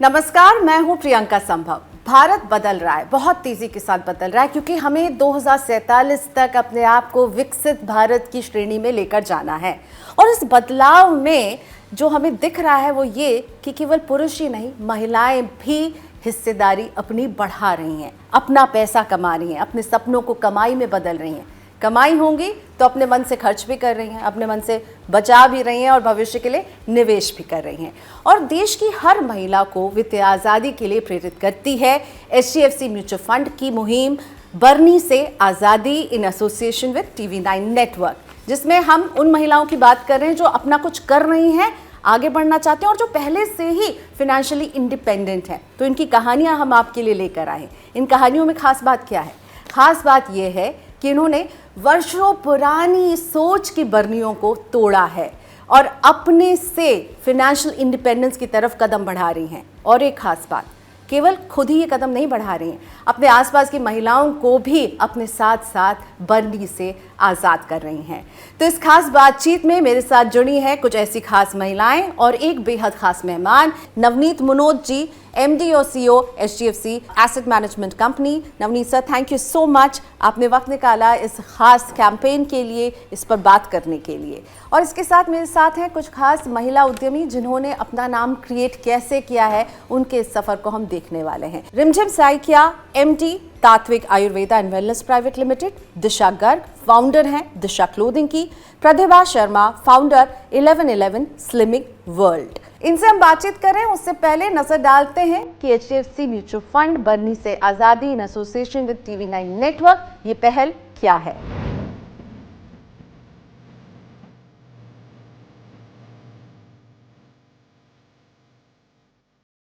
नमस्कार, मैं हूं प्रियंका संभव। भारत बदल रहा है, बहुत तेजी के साथ बदल रहा है, क्योंकि हमें 2047 तक अपने आप को विकसित भारत की श्रेणी में लेकर जाना है। और इस बदलाव में जो हमें दिख रहा है वो ये कि केवल पुरुष ही नहीं, महिलाएं भी हिस्सेदारी अपनी बढ़ा रही हैं, अपना पैसा कमा रही हैं, अपने सपनों को कमाई में बदल रही हैं। कमाई होंगी तो अपने मन से खर्च भी कर रही हैं, अपने मन से बचा भी रही हैं और भविष्य के लिए निवेश भी कर रही हैं। और देश की हर महिला को वित्तीय आज़ादी के लिए प्रेरित करती है HDFC म्यूचुअल फंड की मुहिम बरनी से आज़ादी in association with TV9 network, जिसमें हम उन महिलाओं की बात कर रहे हैं जो अपना कुछ कर रही हैं, आगे बढ़ना चाहते हैं और जो पहले से ही फाइनेंशियली इंडिपेंडेंट हैं। तो इनकी कहानियां हम आपके लिए लेकर आए। इन कहानियों में खास बात क्या है? खास बात यह है कि इन्होंने वर्षों पुरानी सोच की बरनियों को तोड़ा है और अपने से फाइनेंशियल इंडिपेंडेंस की तरफ कदम बढ़ा रही हैं। और एक खास बात, केवल खुद ही ये कदम नहीं बढ़ा रही हैं, अपने आसपास की महिलाओं को भी अपने साथ साथ बरनी से आज़ाद कर रही हैं। तो इस खास बातचीत में मेरे साथ जुड़ी हैं कुछ ऐसी खास महिलाएं और एक बेहद खास मेहमान, नवनीत मुनोत जी, MD और CEO HDFC asset management company. Navneet sir, thank you so much, आपने वक्त निकाला इस खास कैंपेन के लिए, इस पर बात करने के लिए। और इसके साथ मेरे साथ हैं कुछ खास महिला उद्यमी जिन्होंने अपना नाम क्रिएट कैसे किया है, उनके इस सफर को हम देखने वाले हैं। रिमझिम साइकिया MD तात्विक Ayurveda and wellness private limited, Disha Garg founder हैं दिशा क्लोथिंग की, प्रतिभा शर्मा फाउंडर 1111 स्लिमिंग वर्ल्ड। इनसे हम बातचीत करें उससे पहले नजर डालते हैं कि HDFC म्यूचुअल फंड बरनी से आज़ादी in association with TV9 network, ये पहल क्या है।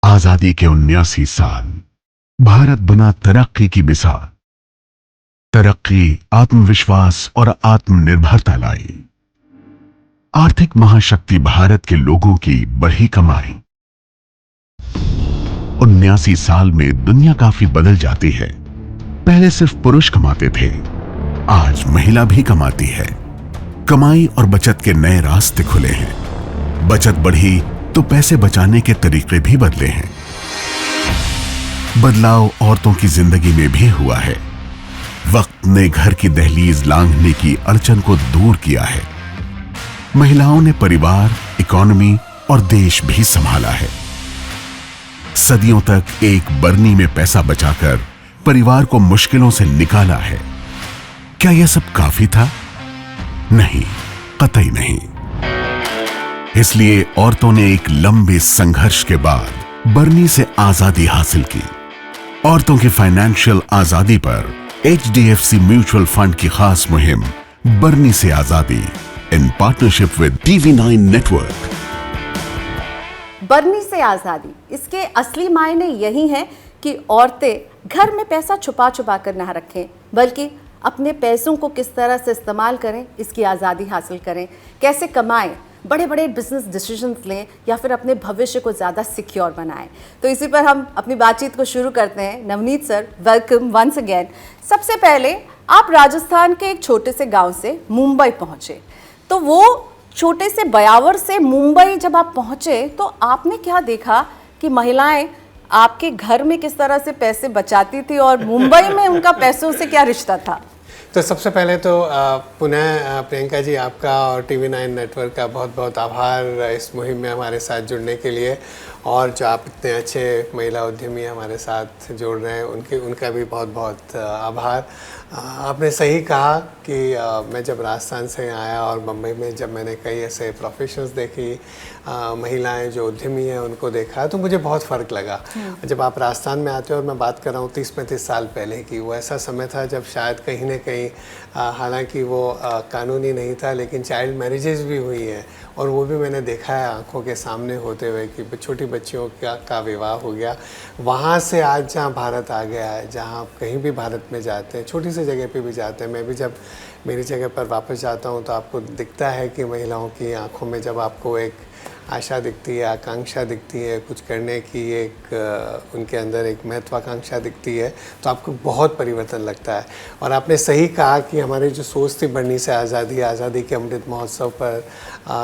आजादी के 79 साल, भारत बना तरक्की की मिसाल। तरक्की आत्मविश्वास और आत्मनिर्भरता लाई। आर्थिक महाशक्ति भारत के लोगों की बढ़ी कमाई। 79 साल में दुनिया काफी बदल जाती है। पहले सिर्फ पुरुष कमाते थे, आज महिला भी कमाती है। कमाई और बचत के नए रास्ते खुले हैं। बचत बढ़ी तो पैसे बचाने के तरीके भी बदले हैं। बदलाव औरतों की जिंदगी में भी हुआ है। वक्त ने घर की दहलीज लांघने की अड़चन को दूर किया है। महिलाओं ने परिवार, इकोनॉमी और देश भी संभाला है। सदियों तक एक बरनी में पैसा बचाकर परिवार को मुश्किलों से निकाला है। क्या यह सब काफी था? नहीं, कतई नहीं। इसलिए औरतों ने एक लंबे संघर्ष के बाद बरनी से आजादी हासिल की। औरतों की फाइनेंशियल आजादी पर HDFC म्यूचुअल फंड की खास मुहिम बरनी से आजादी in partnership with TV9 network. बरनी से आज़ादी, इसके असली मायने यही हैं कि औरतें घर में पैसा छुपा छुपा कर ना रखें, बल्कि अपने पैसों को किस तरह से इस्तेमाल करें, इसकी आज़ादी हासिल करें, कैसे कमाएं, बड़े बड़े बिजनेस डिसीजंस लें या फिर अपने भविष्य को ज़्यादा सिक्योर बनाएं। तो इसी पर हम अपनी बातचीत को शुरू करते हैं। Navneet sir, welcome once again. सबसे पहले आप राजस्थान के एक छोटे से गांव से मुंबई पहुंचे, तो वो छोटे से बयावर से मुंबई जब आप पहुंचे तो आपने क्या देखा कि महिलाएं आपके घर में किस तरह से पैसे बचाती थी और मुंबई में उनका पैसों से क्या रिश्ता था? तो सबसे पहले तो पुनः प्रियंका जी, आपका और TV9 नेटवर्क का बहुत बहुत आभार इस मुहिम में हमारे साथ जुड़ने के लिए, और जो आप इतने अच्छे महिला उद्यमी हमारे साथ जोड़ रहे हैं उनका भी बहुत बहुत आभार। आपने सही कहा कि मैं जब राजस्थान से आया और मुंबई में जब मैंने कई ऐसे प्रोफेशंस देखी, महिलाएं जो उद्यमी हैं उनको देखा, तो मुझे बहुत फ़र्क लगा। जब आप राजस्थान में आते हो, और मैं बात कर रहा हूँ 30-35 साल पहले की, वो ऐसा समय था जब शायद कहीं ना कहीं, हालांकि वो कानूनी नहीं था, लेकिन चाइल्ड मैरिजेस भी हुई हैं, और वो भी मैंने देखा है आंखों के सामने होते हुए कि छोटी बच्चियों का विवाह हो गया। वहाँ से आज जहाँ भारत आ गया है, जहाँ आप कहीं भी भारत में जाते हैं, छोटी सी जगह पे भी जाते हैं, मैं भी जब मेरी जगह पर वापस जाता हूँ तो आपको दिखता है कि महिलाओं की आंखों में जब आपको एक आशा दिखती है, आकांक्षा दिखती है, कुछ करने की एक उनके अंदर एक महत्वाकांक्षा दिखती है, तो आपको बहुत परिवर्तन लगता है। और आपने सही कहा कि हमारी जो सोच थी बढ़नी से आज़ादी, आज़ादी के अमृत महोत्सव पर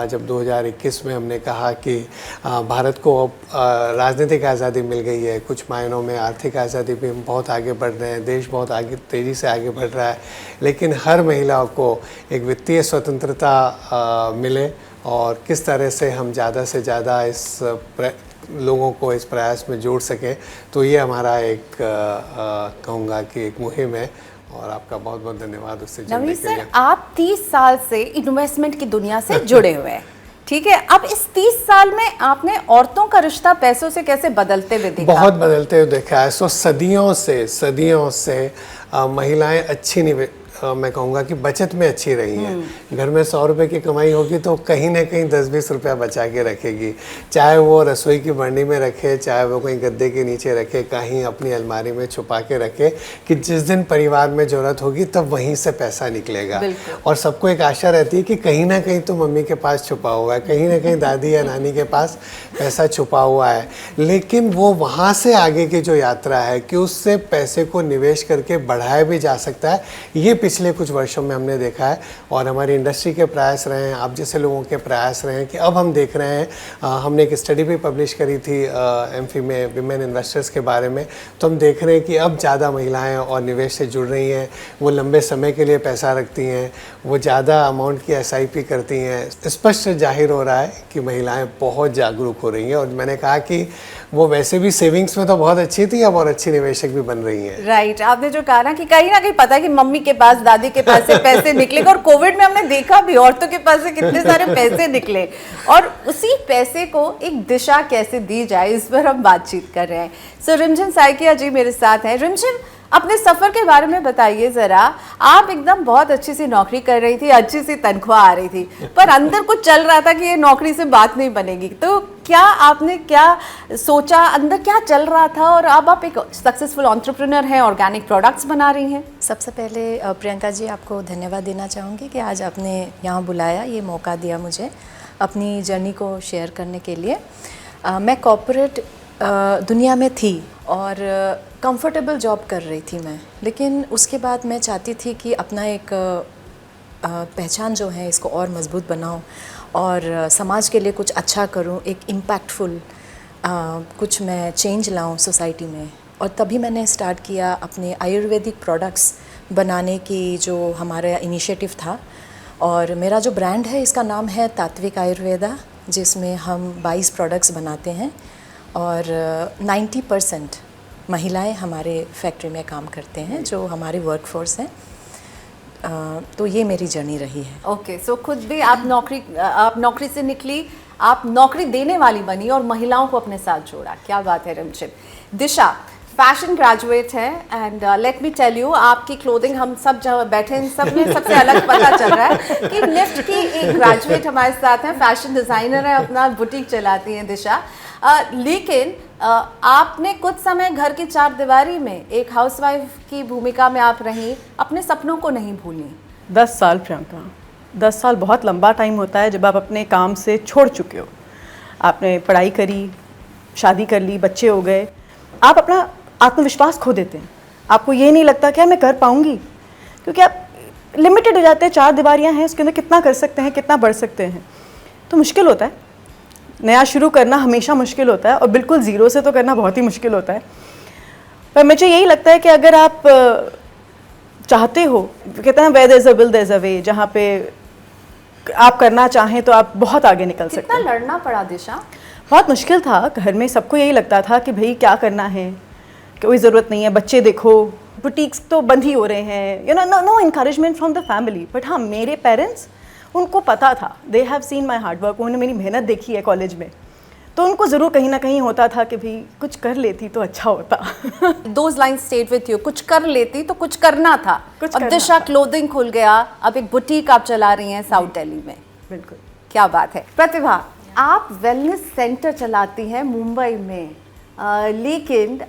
जब 2021 में हमने कहा कि भारत को राजनीतिक आज़ादी मिल गई है, कुछ मायनों में आर्थिक आज़ादी भी हम बहुत आगे बढ़ रहे हैं, देश बहुत आगे तेज़ी से आगे बढ़ रहा है, लेकिन हर महिला को एक वित्तीय स्वतंत्रता मिले और किस तरह से हम ज़्यादा से ज़्यादा इस लोगों को इस प्रयास में जोड़ सकें, तो ये हमारा एक कहूँगा कि एक मुहिम है और आपका बहुत बहुत धन्यवाद उससे जुड़ने नवीन के लिए। सर, आप 30 साल से इन्वेस्टमेंट की दुनिया से जुड़े हुए हैं, ठीक है। अब इस 30 साल में आपने औरतों का रिश्ता पैसों से कैसे बदलते हुए देखा? बहुत बदलते हुए देखा है। सदियों से महिलाएं अच्छी मैं कहूँगा कि बचत में अच्छी रही हैं। घर में 100 रुपये की कमाई होगी तो कहीं ना कहीं 10-20 रुपया बचा के रखेगी, चाहे वो रसोई की बर्नी में रखे, चाहे वो कहीं गद्दे के नीचे रखे, कहीं अपनी अलमारी में छुपा के रखे कि जिस दिन परिवार में ज़रूरत होगी तब वहीं से पैसा निकलेगा। और सबको एक आशा रहती है कि कहीं ना कहीं तो मम्मी के पास छुपा हुआ है, कहीं ना कहीं दादी या नानी के पास पैसा छुपा हुआ है। लेकिन वो वहाँ से आगे की जो यात्रा है कि उससे पैसे को निवेश करके बढ़ाया भी जा सकता है, ये पिछले कुछ वर्षों में हमने देखा है। और हमारी इंडस्ट्री के प्रयास रहे हैं, आप जैसे लोगों के प्रयास रहे हैं कि अब हम देख रहे हैं, हमने एक स्टडी भी पब्लिश करी थी एमफी में विमेन इन्वेस्टर्स के बारे में, तो हम देख रहे हैं कि अब ज़्यादा महिलाएं और निवेश से जुड़ रही हैं, वो लंबे समय के लिए पैसा रखती हैं, वो ज़्यादा अमाउंट की SIP करती हैं। स्पष्ट जाहिर हो रहा है कि महिलाएं बहुत जागरूक हो रही हैं और मैंने कहा कि वो वैसे भी सेविंग्स में तो बहुत अच्छी थी, अब और अच्छी निवेशक भी बन रही हैं। राइट, आपने जो कहा ना कि कहीं ना कहीं पता है कि मम्मी के पास, दादी के पास से पैसे निकलेगा, और कोविड में हमने देखा भी औरतों के पास से कितने सारे पैसे निकले, और उसी पैसे को एक दिशा कैसे दी जाए, इस पर हम बातचीत कर रहे हैं। सो रिमझिम साइकिया जी मेरे साथ हैं। रिमझिम, अपने सफ़र के बारे में बताइए ज़रा। आप एकदम बहुत अच्छी सी नौकरी कर रही थी, अच्छी सी तनख्वाह आ रही थी, पर अंदर कुछ चल रहा था कि ये नौकरी से बात नहीं बनेगी, तो क्या आपने क्या सोचा, अंदर क्या चल रहा था, और अब आप एक सक्सेसफुल एंटरप्रेन्योर हैं, ऑर्गेनिक प्रोडक्ट्स बना रही हैं। सबसे पहले प्रियंका जी आपको धन्यवाद देना चाहूँगी कि आज आपने यहाँ बुलाया, ये मौका दिया मुझे अपनी जर्नी को शेयर करने के लिए। मैं कॉर्पोरेट दुनिया में थी और कंफर्टेबल जॉब कर रही थी मैं, लेकिन उसके बाद मैं चाहती थी कि अपना एक पहचान जो है इसको और मजबूत बनाऊं और समाज के लिए कुछ अच्छा करूं, एक इम्पैक्टफुल कुछ मैं चेंज लाऊं सोसाइटी में। और तभी मैंने स्टार्ट किया अपने आयुर्वेदिक प्रोडक्ट्स बनाने की जो हमारा इनिशिएटिव था। और मेरा जो ब्रांड है इसका नाम है तात्विक आयुर्वेदा, जिसमें हम 22 प्रोडक्ट्स बनाते हैं और 90% महिलाएं हमारे फैक्ट्री में काम करते हैं, जो हमारे वर्कफोर्स हैं। तो ये मेरी जर्नी रही है। ओके, सो खुद भी आप नौकरी से निकली, आप नौकरी देने वाली बनी और महिलाओं को अपने साथ जोड़ा। क्या बात है रिमझिम। दिशा फैशन ग्रेजुएट है, and let me tell you, आपकी क्लोथिंग, हम सब जहाँ बैठे हैं सब में सबसे अलग पता चल रहा है कि निफ्ट की एक ग्रेजुएट हमारे साथ हैं, फैशन डिज़ाइनर है, अपना बुटीक चलाती हैं दिशा। लेकिन आपने कुछ समय घर की चार दीवारी में एक हाउसवाइफ की भूमिका में आप रहीं, अपने सपनों को नहीं भूली। 10 साल प्रियंका, 10 साल बहुत लंबा टाइम होता है जब आप अपने काम से छोड़ चुके हो। आपने पढ़ाई करी, शादी कर ली, बच्चे हो गए, आप अपना आत्मविश्वास खो देते हैं। आपको ये नहीं लगता क्या मैं कर पाऊँगी, क्योंकि आप लिमिटेड हो जाते हैं। 4 दीवारियाँ हैं, उसके अंदर कितना कर सकते हैं, कितना बढ़ सकते हैं, तो मुश्किल होता है। नया शुरू करना हमेशा मुश्किल होता है, और बिल्कुल ज़ीरो से तो करना बहुत ही मुश्किल होता है। पर मुझे यही लगता है कि अगर आप चाहते हो, कहते हैं where there is a will there is a way, जहाँ पे आप करना चाहें तो आप बहुत आगे निकल सकते हैं। कितना लड़ना पड़ा दिशा? बहुत मुश्किल था। घर में सबको यही लगता था कि भाई क्या करना है, कोई ज़रूरत नहीं है, बच्चे देखो, बुटीक्स तो बंद ही हो रहे हैं, you know, no encouragement from the family. But हाँ, मेरे पेरेंट्स, उनको पता था, they have seen my hard work, उन्होंने मेरी मेहनत देखी है कॉलेज में, तो उनको ज़रूर कहीं ना कहीं होता था कि भाई कुछ कर लेती तो अच्छा होता। Those lines stayed with you, कुछ कर लेती तो कुछ करना था। अब दिशा क्लोथिंग खुल गया, अब एक बुटीक आप चला रही हैं साउथ दिल्ली में। बिल्कुल, क्या बात है। प्रतिभा, आप वेलनेस सेंटर चलाती हैं मुंबई में, लेकिन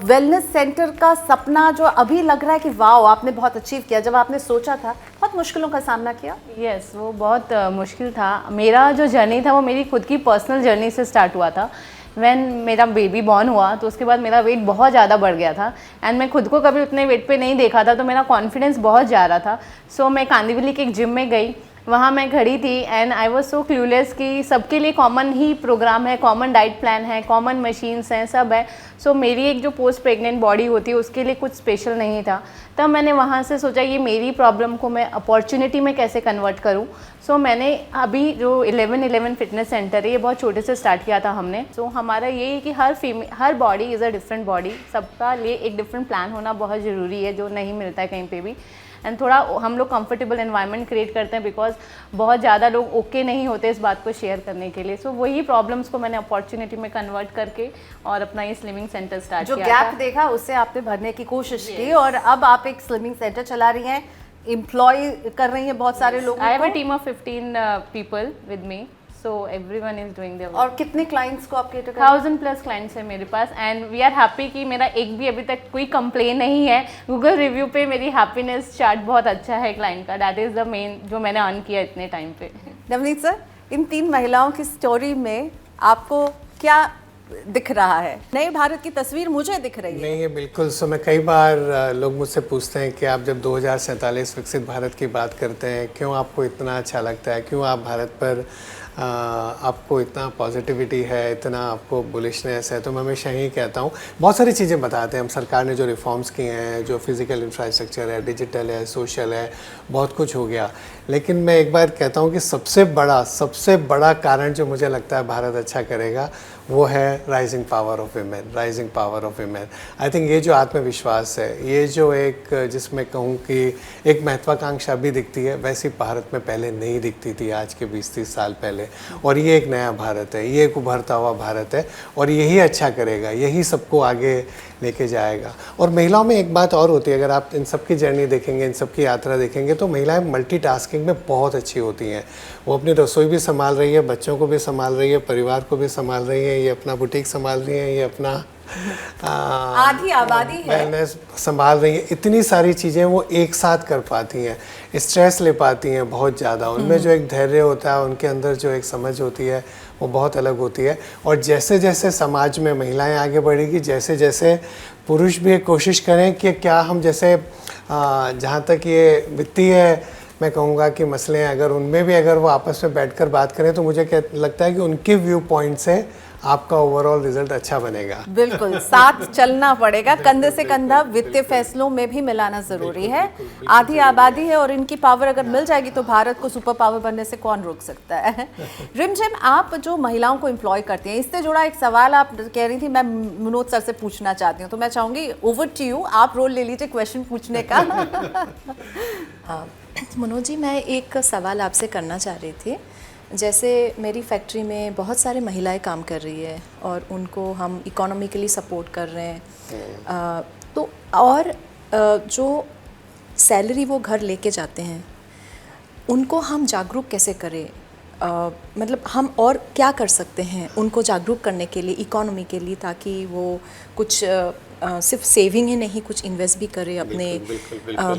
वेलनेस सेंटर का सपना जो अभी लग रहा है कि वाह आपने बहुत अचीव किया, जब आपने सोचा था बहुत मुश्किलों का सामना किया? यस, वो बहुत मुश्किल था। मेरा जो जर्नी था वो मेरी खुद की पर्सनल जर्नी से स्टार्ट हुआ था। व्हेन मेरा बेबी बॉर्न हुआ तो उसके बाद मेरा वेट बहुत ज़्यादा बढ़ गया था एंड मैं खुद को कभी उतने वेट पे नहीं देखा था, तो मेरा कॉन्फिडेंस बहुत जा रहा था। सो मैं कांदिवली के एक जिम में गई, वहाँ मैं खड़ी थी and I was so clueless कि सबके लिए कॉमन ही प्रोग्राम है, कॉमन डाइट प्लान है, कॉमन मशीन्स हैं, सब है। सो मेरी एक जो पोस्ट प्रेग्नेंट बॉडी होती है उसके लिए कुछ स्पेशल नहीं था। तब मैंने वहाँ से सोचा ये मेरी प्रॉब्लम को मैं अपॉर्चुनिटी में कैसे कन्वर्ट करूँ। सो मैंने अभी जो 11-11 फिटनेस सेंटर है, ये बहुत छोटे से स्टार्ट किया था हमने। सो हमारा ये है कि हर body is a different body, सबका लिए एक डिफरेंट प्लान होना बहुत ज़रूरी है, जो नहीं मिलता है कहीं पे भी। एंड थोड़ा हम लोग कंफर्टेबल एनवायरनमेंट क्रिएट करते हैं बिकॉज बहुत ज़्यादा लोग ओके नहीं होते इस बात को शेयर करने के लिए। सो वही प्रॉब्लम्स को मैंने अपॉर्चुनिटी में कन्वर्ट करके और अपना ये स्लिमिंग सेंटर स्टार्ट किया। जो गैप देखा उससे आपने भरने की कोशिश की और अब आप एक स्लिमिंग सेंटर चला रही हैं, एम्प्लॉय कर रही हैं बहुत सारे लोग। I have a team of 15 people with me, so everyone is doing there. और कितने क्लाइंट्स को आप केटर करते 1000+ क्लाइंट्स है मेरे पास एंड वी आर हैप्पी कि मेरा एक भी अभी तक कोई कंप्लेन नहीं है। गूगल रिव्यू पे मेरी हैप्पीनेस चार्ट बहुत अच्छा है क्लाइंट का। दैट इज़ द मेन जो मैंने अर्न किया इतने टाइम पे। नवनीत सर, इन 3 महिलाओं की स्टोरी में आपको क्या दिख रहा है? नए भारत की तस्वीर मुझे दिख रही है। नहीं है बिल्कुल। सो मैं कई बार लोग मुझसे पूछते हैं कि आप जब 2047 विकसित भारत की बात करते हैं, क्यों आपको इतना अच्छा लगता है, क्यों आप भारत पर आपको इतना पॉजिटिविटी है, इतना आपको बुलिशनेस है। तो मैं हमेशा यही कहता हूँ, बहुत सारी चीज़ें बताते हैं हम, सरकार ने जो रिफॉर्म्स किए हैं, जो फिज़िकल इंफ्रास्ट्रक्चर है, डिजिटल है, सोशल है, बहुत कुछ हो गया। लेकिन मैं एक बार कहता हूँ कि सबसे बड़ा कारण जो मुझे लगता है भारत अच्छा करेगा वो है rising power of women. I think ये जो आत्मविश्वास है, ये जो एक जिसमें कहूँ कि एक महत्वाकांक्षा भी दिखती है, वैसी भारत में पहले नहीं दिखती थी आज के 20-30 साल पहले। और ये एक नया भारत है, ये एक उभरता हुआ भारत है और यही अच्छा करेगा, यही सबको आगे लेके जाएगा। और महिलाओं में एक बात और होती है, अगर आप इन सब की जर्नी देखेंगे, इन सब की यात्रा देखेंगे, तो महिलाएं मल्टीटास्किंग में बहुत अच्छी होती हैं। वो अपनी रसोई भी संभाल रही है, बच्चों को भी संभाल रही है, परिवार को भी संभाल रही है, ये अपना बुटीक संभाल रही है, ये अपना आधी आबादी है वेलनेस संभाल रही है। इतनी सारी चीज़ें वो एक साथ कर पाती हैं, स्ट्रेस ले पाती हैं बहुत ज़्यादा। उनमें जो एक धैर्य होता है, उनके अंदर जो एक समझ होती है, वो बहुत अलग होती है। और जैसे जैसे समाज में महिलाएं आगे बढ़ेगी, जैसे जैसे पुरुष भी कोशिश करें कि क्या हम जैसे जहाँ तक ये वित्तीय मैं कहूँगा कि मसले हैं, अगर उनमें भी अगर वो आपस में बैठकर बात करें, तो मुझे लगता है कि उनके व्यू पॉइंट से आपका ओवरऑल रिजल्ट अच्छा बनेगा। बिल्कुल, साथ चलना पड़ेगा, कंधे से कंधा वित्तीय फैसलों में भी मिलाना जरूरी है। आधी आबादी है और इनकी पावर अगर मिल जाएगी तो भारत को सुपर पावर बनने से कौन रोक सकता है। रिमझिम, आप जो महिलाओं को एम्प्लॉय करती हैं, इससे जुड़ा एक सवाल आप कह रही थी, मैं मनोज सर से पूछना चाहती हूँ, तो मैं चाहूँगी ओवर टू यू, आप रोल ले लीजिए क्वेश्चन पूछने का। मनोज जी, मैं एक सवाल आपसे करना चाह रही थी। जैसे मेरी फैक्ट्री में बहुत सारे महिलाएं काम कर रही है और उनको हम इकोनॉमिकली सपोर्ट कर रहे हैं, तो और जो सैलरी वो घर लेके जाते हैं उनको हम जागरूक कैसे करें? मतलब हम और क्या कर सकते हैं उनको जागरूक करने के लिए, इकोनॉमी के लिए, ताकि वो कुछ सिर्फ सेविंग ही नहीं, कुछ इन्वेस्ट भी करे अपने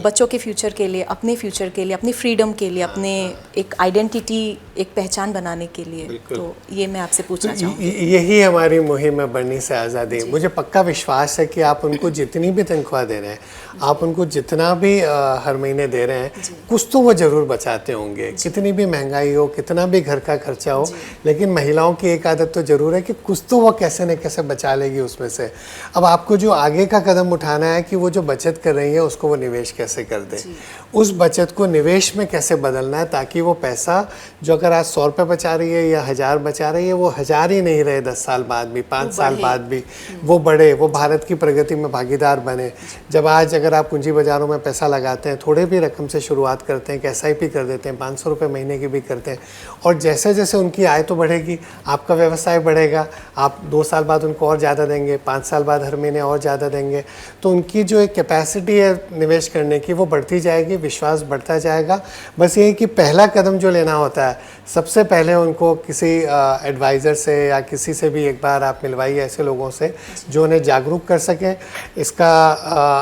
बच्चों के फ्यूचर के लिए, अपने फ्यूचर के लिए, अपनी फ्रीडम के लिए, अपने एक आइडेंटिटी, एक पहचान बनाने के लिए। तो ये मैं आपसे पूछना चाहूँगी। यही हमारी मुहिम है, बढ़नी से आज़ादी। मुझे पक्का विश्वास है कि आप उनको जितनी भी तनख्वाह दे रहे हैं, आप उनको जितना भी हर महीने दे रहे हैं, कुछ तो वो ज़रूर बचाते होंगे। कितनी भी महंगाई हो, कितना भी घर का खर्चा हो, लेकिन महिलाओं की एक आदत तो ज़रूर है कि कुछ तो वो कैसे न कैसे बचा लेगी उसमें से। अब आपको जो आगे का कदम उठाना है कि वो जो बचत कर रही है उसको वो निवेश कैसे कर दे, उस बचत को निवेश में कैसे बदलना है, ताकि वो पैसा जो अगर आज 100 रुपये बचा रही है या 1000 बचा रही है, वो 1000 ही नहीं रहे 10 साल बाद भी, 5 साल बाद भी वो बढ़े, वो भारत की प्रगति में भागीदार बने। जब आज अगर आप पूंजी बाजारों में पैसा लगाते हैं, थोड़े भी रकम से शुरुआत करते हैं, एक SIP कर देते हैं, 500 रुपये महीने की भी करते हैं, और जैसे जैसे उनकी आय तो बढ़ेगी, आपका व्यवसाय बढ़ेगा, आप 2 साल बाद उनको और ज़्यादा देंगे, 5 साल बाद हर महीने और ज़्यादा देंगे, तो उनकी जो एक कैपेसिटी है निवेश करने की वो बढ़ती जाएगी, विश्वास बढ़ता जाएगा। बस ये कि पहला कदम जो लेना होता है, सबसे पहले उनको किसी एडवाइज़र से या किसी से भी एक बार आप मिलवाइए, ऐसे लोगों से जो उन्हें जागरूक कर सकें, इसका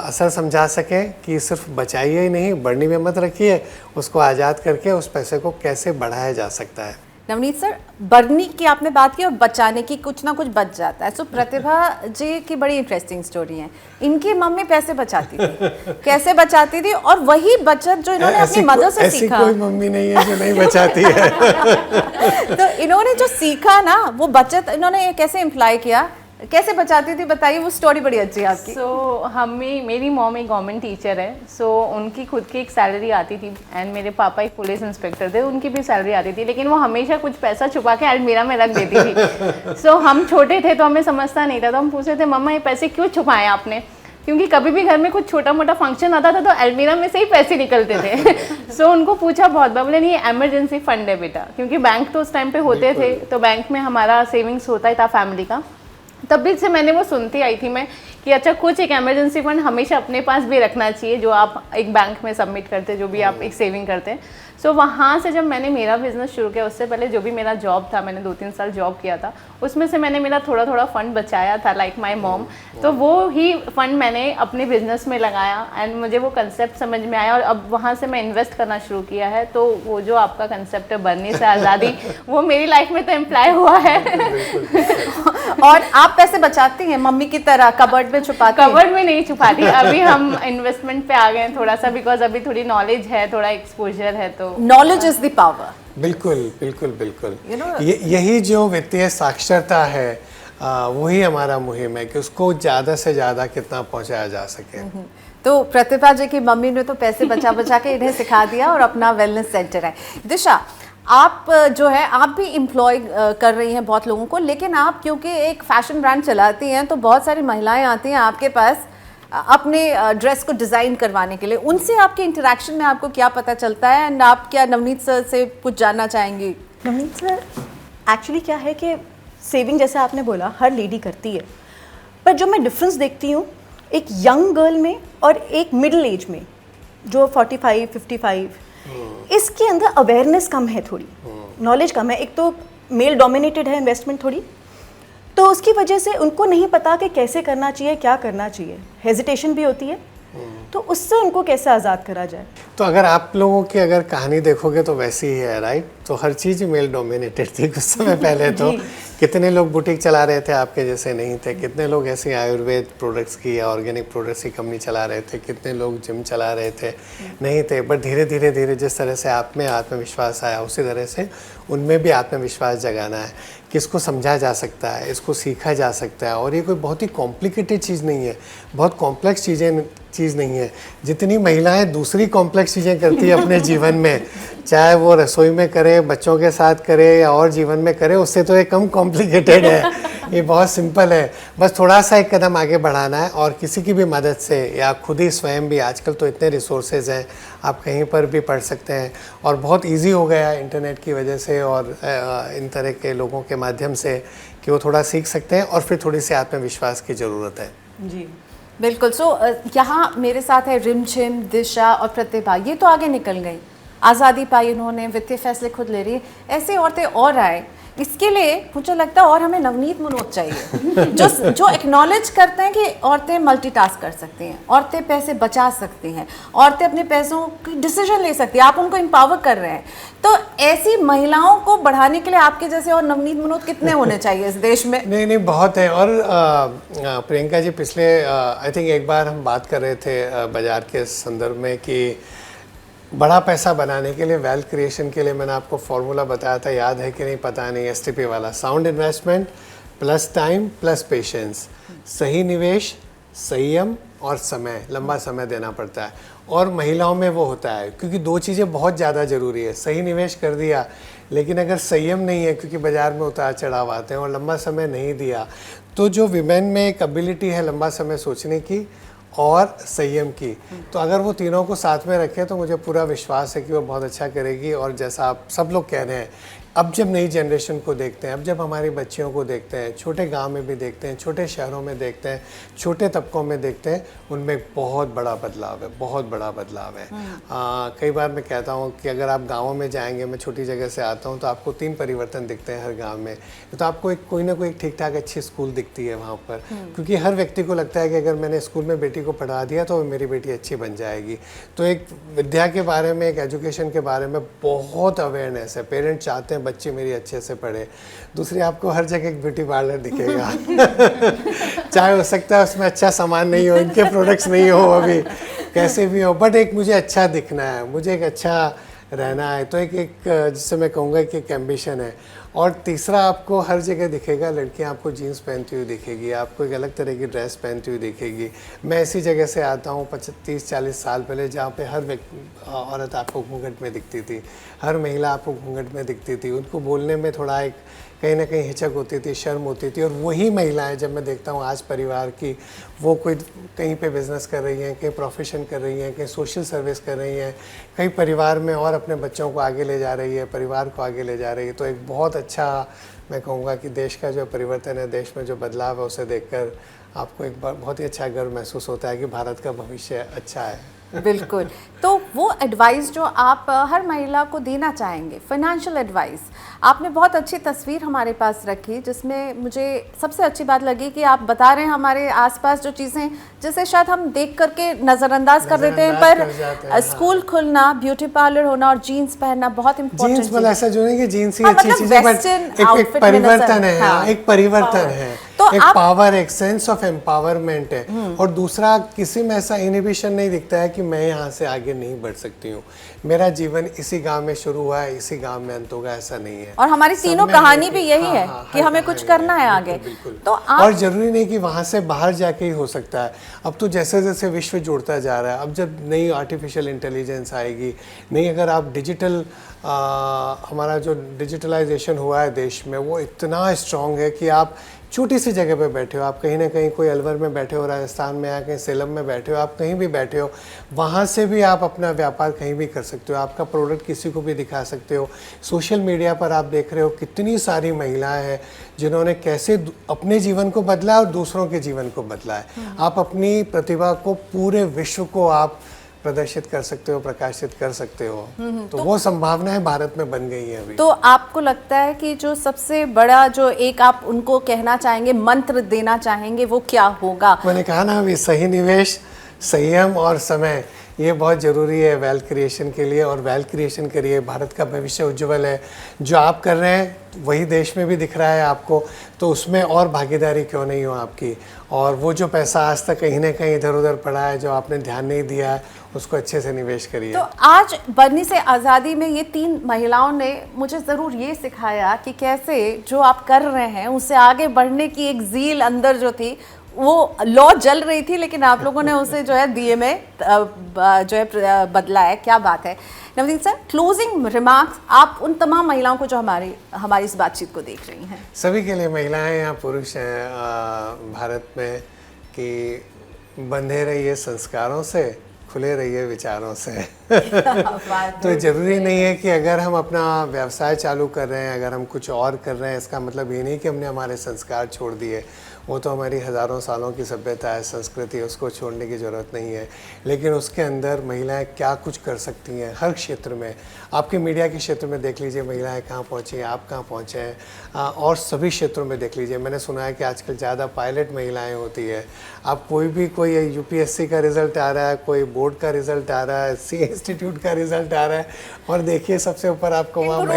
असर समझा सकें कि सिर्फ बचाइए ही नहीं, बढ़नी में मत रखिए, उसको आज़ाद करके उस पैसे को कैसे बढ़ाया जा सकता है। नवनीत सर, बढ़नी की आपने बात की और बचाने की, कुछ ना कुछ बच जाता है। सो प्रतिभा जी की बड़ी इंटरेस्टिंग स्टोरी है। इनकी मम्मी पैसे बचाती थी, कैसे बचाती थी, और वही बचत जो इन्होंने अपनी मदर से सीखा। ऐसी कोई मम्मी नहीं है जो नहीं बचाती है। तो इन्होंने जो सीखा ना, वो बचत इन्होंने कैसे इम्प्लाई किया, कैसे बचाती थी, बताइए। वो स्टोरी बड़ी अच्छी है आपकी। मेरी मॉम एक गवर्नमेंट टीचर है, उनकी खुद की एक सैलरी आती थी, एंड मेरे पापा एक पुलिस इंस्पेक्टर थे, उनकी भी सैलरी आती थी, लेकिन वो हमेशा कुछ पैसा छुपा के अलमीरा में रख देती थी। हम छोटे थे तो हमें समझता नहीं था, तो हम पूछते थे मम्मा ये पैसे क्यों छुपाए आपने, क्योंकि कभी भी घर में कुछ छोटा मोटा फंक्शन आता था तो अलमीरा में से ही पैसे निकलते थे। उनको पूछा बहुत बार, बोले नहीं ये इमरजेंसी फंड है बेटा, क्योंकि बैंक तो उस टाइम पे होते थे, तो बैंक में हमारा सेविंग्स होता ही था फैमिली का। तब भी से मैंने वो सुनती आई थी मैं कि अच्छा कुछ एक इमरजेंसी फंड हमेशा अपने पास भी रखना चाहिए, जो आप एक बैंक में सबमिट करते, जो भी आप एक सेविंग करते हैं। वहाँ से जब मैंने मेरा बिजनेस शुरू किया, उससे पहले जो भी मेरा जॉब था, मैंने 2-3 साल जॉब किया था, उसमें से मैंने मेरा थोड़ा थोड़ा फंड बचाया था, लाइक माय मॉम। तो वो ही फंड मैंने अपने बिजनेस में लगाया, एंड मुझे वो कंसेप्ट समझ में आया, और अब वहाँ से मैं इन्वेस्ट करना शुरू किया है। तो वो जो आपका कंसेप्ट है बढ़नी से आज़ादी, वो मेरी लाइफ में तो इम्प्लाई हुआ है। और आप पैसे बचाती हैं मम्मी की तरह, कबर्ड में छुपाती हैं? कबर्ड में नहीं छुपाती, अभी हम इन्वेस्टमेंट पे आ गए हैं थोड़ा सा, बिकॉज अभी थोड़ी नॉलेज है, थोड़ा एक्सपोजर है। तो नॉलेज इज द पावर। बिल्कुल बिल्कुल बिल्कुल। You know, यही जो वित्तीय साक्षरता है, वही हमारा मुहिम है कि उसको ज़्यादा से ज़्यादा कितना पहुंचाया जा सके। तो प्रतिभा जी की मम्मी ने तो पैसे बचा बचा के इन्हें सिखा दिया, और अपना वेलनेस सेंटर है। दिशा, आप जो है, आप भी एम्प्लॉय कर रही हैं बहुत लोगों को, लेकिन आप क्योंकि एक फैशन ब्रांड चलाती हैं, तो बहुत सारी महिलाएं आती हैं आपके पास अपने ड्रेस को डिज़ाइन करवाने के लिए। उनसे आपके इंटरेक्शन में आपको क्या पता चलता है, एंड आप क्या नवनीत सर से कुछ जानना चाहेंगी? नवनीत सर, एक्चुअली क्या है कि सेविंग जैसे आपने बोला हर लेडी करती है, पर जो मैं डिफरेंस देखती हूँ एक यंग गर्ल में और एक मिडिल एज में, जो 45-55, इसके अंदर अवेयरनेस कम है, थोड़ी नॉलेज कम है। एक तो मेल डोमिनेटेड है इन्वेस्टमेंट थोड़ी, तो उसकी वजह से उनको नहीं पता कि कैसे करना चाहिए, क्या करना चाहिए, हेजिटेशन भी होती है। तो उससे उनको कैसे आज़ाद करा जाए? तो अगर आप लोगों की अगर कहानी देखोगे तो वैसी ही है, राइट? तो हर चीज़ मेल डोमिनेटेड थी कुछ समय पहले। तो कितने लोग बुटीक चला रहे थे आपके जैसे नहीं थे, कितने लोग ऐसे आयुर्वेद प्रोडक्ट्स की या ऑर्गेनिक प्रोडक्ट्स की कंपनी चला रहे थे, कितने लोग जिम चला रहे थे, नहीं थे। बट धीरे धीरे धीरे जिस तरह से आप में आत्मविश्वास आया, उसी तरह से उनमें भी आत्मविश्वास जगाना है कि इसको समझा जा सकता है, इसको सीखा जा सकता है, और ये कोई बहुत ही कॉम्प्लिकेटेड चीज़ नहीं है, बहुत कॉम्प्लेक्स चीज़ नहीं है। जितनी महिलाएं दूसरी कॉम्प्लेक्स चीज़ें करती है अपने जीवन में, चाहे वो रसोई में करे, बच्चों के साथ करे या और जीवन में करे, उससे तो ये कम कॉम्प्लिकेटेड है। ये बहुत सिंपल है, बस थोड़ा सा एक कदम आगे बढ़ाना है, और किसी की भी मदद से या खुद ही स्वयं भी, आजकल तो इतने रिसोर्सेज हैं, आप कहीं पर भी पढ़ सकते हैं, और बहुत इजी हो गया है इंटरनेट की वजह से और इन तरह के लोगों के माध्यम से कि वो थोड़ा सीख सकते हैं, और फिर थोड़ी सी आत्मविश्वास की ज़रूरत है। जी बिल्कुल। यहाँ मेरे साथ है रिमझिम, दिशा और प्रतिभा। ये तो आगे निकल गई, आज़ादी पाई उन्होंने, वित्तीय फैसले खुद ले रही है। ऐसी औरतें और आए, इसके लिए मुझे लगता है और हमें नवनीत मनोज चाहिए, जो एक्नॉलेज करते हैं कि औरतें मल्टीटास्क कर सकती हैं, औरतें पैसे बचा सकती हैं, औरतें अपने पैसों की डिसीजन ले सकती हैं। आप उनको एम्पावर कर रहे हैं, तो ऐसी महिलाओं को बढ़ाने के लिए आपके जैसे और नवनीत मनोज कितने होने चाहिए इस देश में? नहीं बहुत है। और प्रियंका जी, पिछले आई थिंक एक बार हम बात कर रहे थे बाजार के संदर्भ में कि बड़ा पैसा बनाने के लिए, वेल्थ क्रिएशन के लिए, मैंने आपको फॉर्मूला बताया था, याद है कि नहीं पता नहीं, STP वाला, sound investment plus time plus patience, सही निवेश, संयम और समय, लंबा समय देना पड़ता है। और महिलाओं में वो होता है, क्योंकि दो चीज़ें बहुत ज़्यादा ज़रूरी है। सही निवेश कर दिया, लेकिन अगर संयम नहीं है, क्योंकि बाज़ार में उतार चढ़ाव आते हैं, और लंबा समय नहीं दिया, तो जो विमेन में एक एबिलिटी है लंबा समय सोचने की, और संयम की। तो अगर वो तीनों को साथ में रखें तो मुझे पूरा विश्वास है कि वो बहुत अच्छा करेगी। और जैसा आप सब लोग कह रहे हैं, अब जब नई जनरेशन को देखते हैं, अब जब हमारी बच्चियों को देखते हैं, छोटे गांव में भी देखते हैं, छोटे शहरों में देखते हैं, छोटे तबकों में देखते हैं, उनमें बहुत बड़ा बदलाव है, बहुत बड़ा बदलाव है। कई बार मैं कहता हूँ कि अगर आप गाँवों में जाएंगे, मैं छोटी जगह से आता हूँ, तो आपको 3 परिवर्तन दिखते हैं हर गाँव में। तो आपको एक कोई ना कोई ठीक ठाक अच्छी स्कूल दिखती है वहाँ पर, क्योंकि हर व्यक्ति को लगता है कि अगर मैंने स्कूल में बेटी को पढ़ा दिया तो मेरी बेटी अच्छी बन जाएगी। तो एक विद्या के बारे में, एक एजुकेशन के बारे में बहुत अवेयरनेस है। पेरेंट्स चाहते हैं बच्चे मेरी अच्छे से पढ़े। दूसरी, आपको हर जगह एक ब्यूटी पार्लर दिखेगा चाहे हो सकता है उसमें अच्छा सामान नहीं हो, इनके प्रोडक्ट्स नहीं हो, अभी कैसे भी हो, बट एक मुझे अच्छा दिखना है, मुझे एक अच्छा रहना है। तो एक जिससे मैं कहूँगा कि एक एम्बिशन है। और तीसरा, आपको हर जगह दिखेगा, लड़कियां आपको जीन्स पहनती हुई दिखेगी, आपको एक अलग तरह की ड्रेस पहनती हुई दिखेगी। मैं ऐसी जगह से आता हूँ 30-40 साल पहले, जहाँ पे हर औरत आपको घूंघट में दिखती थी, हर महिला आपको घूंघट में दिखती थी। उनको बोलने में थोड़ा एक कहीं ना कहीं हिचक होती थी, शर्म होती थी। और वही महिलाएं जब मैं देखता हूँ आज परिवार की, वो कोई कहीं पे बिज़नेस कर रही हैं, कहीं प्रोफेशन कर रही हैं, कहीं सोशल सर्विस कर रही हैं, कहीं परिवार में और अपने बच्चों को आगे ले जा रही है, परिवार को आगे ले जा रही है। तो एक बहुत अच्छा, मैं कहूँगा कि देश का जो परिवर्तन है, देश में जो बदलाव है, उसे देखकर आपको एक बार बहुत ही अच्छा गर्व महसूस होता है कि भारत का भविष्य अच्छा है। बिल्कुल। तो वो एडवाइस जो आप हर महिला को देना चाहेंगे, फाइनेंशियल एडवाइस, आपने बहुत अच्छी तस्वीर हमारे पास रखी, जिसमें मुझे सबसे अच्छी बात लगी कि आप बता रहे हैं हमारे आसपास जो चीज़ें जिसे शायद हम देख करके नज़रअंदाज कर देते हैं, पर स्कूल खुलना, ब्यूटी पार्लर होना और जीन्स पहनना बहुत इंपॉर्टेंट। जीन्स मतलब ऐसा जो नहीं कि जीन्स ही अच्छी चीज़ है, बट एक परिवर्तन है। हाँ, एक परिवर्तन है, तो एक पावर, एक सेंस ऑफ एम्पावरमेंट है। और दूसरा, किसी में ऐसा इनहिबिशन नहीं दिखता है कि मैं यहाँ से आगे नहीं बढ़ सकती हूँ, मेरा जीवन इसी गांव में शुरू हुआ है, इसी गांव में अंत होगा, ऐसा नहीं है। और हमारी तीनों कहानी भी यही है कि हमें कुछ करना है आगे। तो और जरूरी नहीं कि वहाँ से बाहर जाके ही हो सकता है। अब तो जैसे जैसे विश्व जुड़ता जा रहा है, अब जब नई आर्टिफिशियल इंटेलिजेंस आएगी, नहीं, अगर आप डिजिटल हमारा जो डिजिटलाइजेशन हुआ है देश में, वो इतना स्ट्रांग है कि आप छोटी सी जगह पे बैठे हो, आप कहीं ना कहीं कोई अलवर में बैठे हो, राजस्थान में, या कहीं सेलम में बैठे हो, आप कहीं भी बैठे हो, वहाँ से भी आप अपना व्यापार कहीं भी कर सकते हो, आपका प्रोडक्ट किसी को भी दिखा सकते हो। सोशल मीडिया पर आप देख रहे हो कितनी सारी महिलाएं हैं जिन्होंने कैसे अपने जीवन को बदला और दूसरों के जीवन को बदला है। आप अपनी प्रतिभा को पूरे विश्व को आप प्रदर्शित कर सकते हो, प्रकाशित कर सकते हो। तो वो संभावनाएं भारत में बन गई हैं अभी। तो आपको लगता है कि जो सबसे बड़ा, जो एक आप उनको कहना चाहेंगे, मंत्र देना चाहेंगे, वो क्या होगा? मैंने कहा ना अभी, सही निवेश, संयम और समय, ये बहुत ज़रूरी है वेल्थ क्रिएशन के लिए। और वेल्थ क्रिएशन करिए, भारत का भविष्य उज्जवल है। जो आप कर रहे हैं वही देश में भी दिख रहा है आपको, तो उसमें और भागीदारी क्यों नहीं हो आपकी। और वो जो पैसा आज तक कहीं ना कहीं इधर उधर पड़ा है, जो आपने ध्यान नहीं दिया है, उसको अच्छे से निवेश करिए। तो आज बरनी से आज़ादी में ये 3 महिलाओं ने मुझे ज़रूर ये सिखाया कि कैसे जो आप कर रहे हैं उससे आगे बढ़ने की एक ज़ील अंदर जो थी, वो लौ जल रही थी, लेकिन आप लोगों ने उसे जो है दिए में जो है बदला है। क्या बात है। नवदीप सर, क्लोजिंग रिमार्क्स आप उन तमाम महिलाओं को जो हमारी इस बातचीत को देख रही हैं। सभी के लिए, महिलाएं या पुरुष हैं भारत में, कि बंधे रहिए संस्कारों से, खुले रहिए विचारों से। तो ज़रूरी नहीं है कि अगर हम अपना व्यवसाय चालू कर रहे हैं, अगर हम कुछ और कर रहे हैं, इसका मतलब ये नहीं कि हमने हमारे संस्कार छोड़ दिए। वो तो हमारी हज़ारों सालों की सभ्यता है, संस्कृति, उसको छोड़ने की ज़रूरत नहीं है। लेकिन उसके अंदर महिलाएं क्या कुछ कर सकती हैं हर क्षेत्र में। आपके मीडिया के क्षेत्र में देख लीजिए महिलाएं कहाँ पहुँची हैं, आप कहाँ पहुँचे हैं, और सभी क्षेत्रों में देख लीजिए। मैंने सुना है कि आजकल ज़्यादा पायलट महिलाएं होती है। आप कोई यूपीएससी का रिज़ल्ट आ रहा है, कोई बोर्ड का रिज़ल्ट आ रहा है, सी इंस्टीट्यूट का रिज़ल्ट आ रहा है, और देखिए सबसे ऊपर आपको वहाँ इनको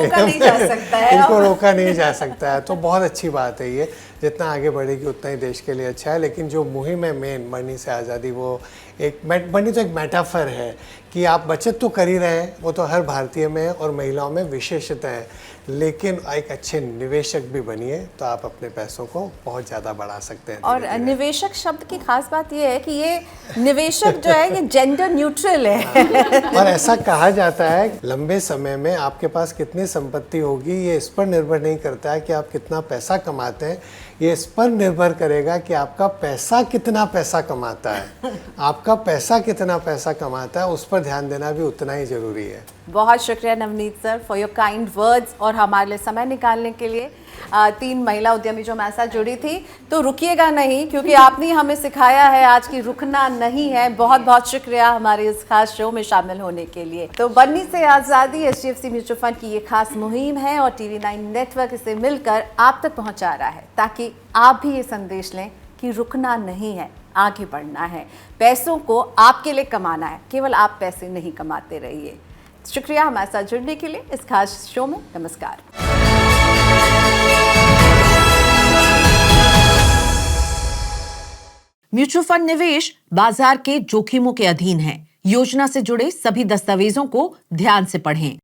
रोका नहीं जा सकता है। तो बहुत अच्छी बात है ये, जितना आगे बढ़ेगी उतना ही देश के लिए अच्छा है। लेकिन जो मुहिम है मेन, बरनी से आज़ादी, वो बनी तो एक मेटाफर है कि आप बचत तो कर ही रहे हैं, वो तो हर भारतीय में है और महिलाओं में विशेषता है, लेकिन एक अच्छे निवेशक भी बनिए तो आप अपने पैसों को बहुत ज़्यादा बढ़ा सकते हैं। और निवेशक शब्द की खास बात ये है कि ये निवेशक जो है ये जेंडर न्यूट्रल है। और ऐसा कहा जाता है लंबे समय में आपके पास कितनी संपत्ति होगी ये इस पर निर्भर नहीं करता है कि आप कितना पैसा कमाते हैं, ये इस पर निर्भर करेगा कि आपका पैसा कितना पैसा कमाता है। आपका पैसा कितना पैसा कमाता है उस पर ध्यान देना भी उतना ही जरूरी है। बहुत शुक्रिया Navneet sir for your kind words और हमारे लिए समय निकालने के लिए। 3 महिला उद्यमी जो हमारे साथ जुड़ी थी, तो रुकिएगा नहीं क्योंकि आपने हमें सिखाया है आज की रुकना नहीं है। बहुत बहुत शुक्रिया हमारे इस खास शो में शामिल होने के लिए। तो बन्नी से आज़ादी HDFC म्यूचुअल फंड की ये खास मुहिम है और TV9 नेटवर्क इसे मिलकर आप तक पहुंचा रहा है ताकि आप भी ये संदेश लें कि रुकना नहीं है, आगे बढ़ना है, पैसों को आपके लिए कमाना है, केवल आप पैसे नहीं कमाते रहिए। शुक्रिया हमारे साथ जुड़ने के लिए इस खास शो में। नमस्कार। म्यूचुअल फंड निवेश बाजार के जोखिमों के अधीन है। योजना से जुड़े सभी दस्तावेजों को ध्यान से पढ़ें।